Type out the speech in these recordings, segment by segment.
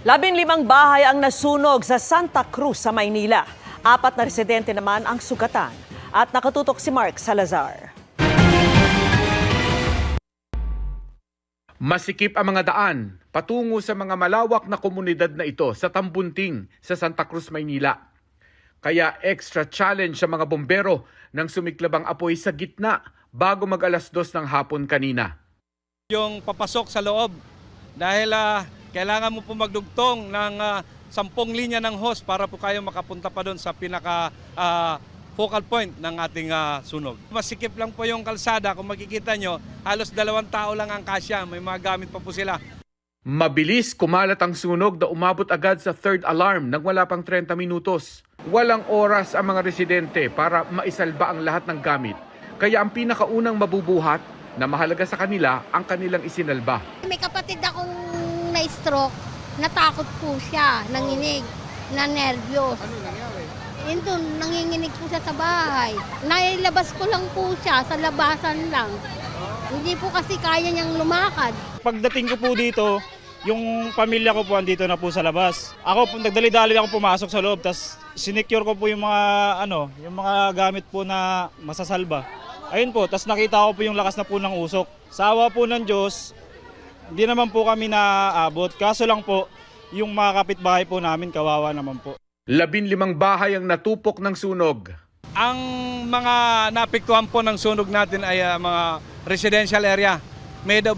15 bahay ang nasunog sa Santa Cruz sa Maynila. 4 na residente naman ang sugatan. At nakatutok si Mark Salazar. Masikip ang mga daan patungo sa mga malawak na komunidad na ito sa Tambunting sa Santa Cruz, Maynila. Kaya extra challenge sa mga bombero nang sumiklab ang apoy sa gitna bago mag-alas 2 ng hapon kanina. Yung papasok sa loob dahil kailangan mo po magdugtong ng 10 linya ng hose para po kayo makapunta pa doon sa pinaka focal point ng ating sunog. Masikip lang po yung kalsada. Kung makikita nyo, halos 2 tao lang ang kasya. May mga gamit pa po sila. Mabilis kumalat ang sunog na umabot agad sa third alarm nang wala pang 30 minutos. Walang oras ang mga residente para maisalba ang lahat ng gamit. Kaya ang pinakaunang mabubuhat na mahalaga sa kanila ang kanilang isinalba. May kapatid akong na-stroke, natakot po siya, nanginig, na nervyos. Ano nangyari? Yun doon, nanginginig po siya sa bahay. Nailabas ko lang po siya, sa labasan lang. Hindi po kasi kaya niyang lumakad. Pagdating ko po dito, yung pamilya ko po andito na po sa labas. Ako po, nagdali-dali ako pumasok sa loob, tapos sinecure ko po yung mga gamit po na masasalba. Ayun po, tapos nakita ko po yung lakas na po ng usok. Sa awa po ng Diyos, hindi naman po kami naaabot. Kaso lang po, yung mga kapitbahay po namin, kawawa naman po. 15 bahay ang natupok ng sunog. Ang mga naapektuhan po ng sunog natin ay mga residential area made of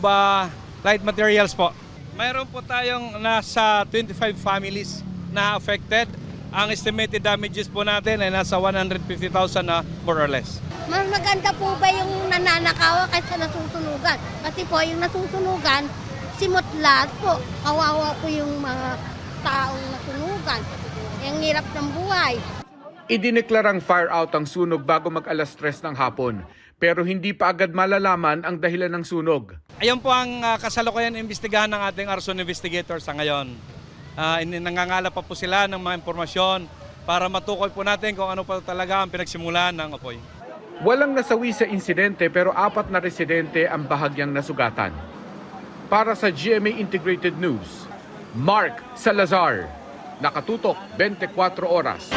light materials po. Mayroon po tayong nasa 25 families na affected. Ang estimated damages po natin ay nasa 150,000 na more or less. Mas maganda po ba yung nananakawa kaysa nasusunugan? Kasi po yung nasusunugan, simot lahat po. Kawawa po yung mga taong nasunugan. Ang hirap ng buhay. Idineklarang fire out ang sunog bago mag-alas 3 ng hapon. Pero hindi pa agad malalaman ang dahilan ng sunog. Ayan po ang kasalukuyan imbestigahan ng ating arson investigators sa ngayon. Nangangalap pa po sila ng mga impormasyon para matukoy po natin kung ano pa talaga ang pinagsimulan ng apoy. Walang nasawi sa insidente pero 4 na residente ang bahagyang nasugatan. Para sa GMA Integrated News, Mark Salazar, nakatutok 24 oras.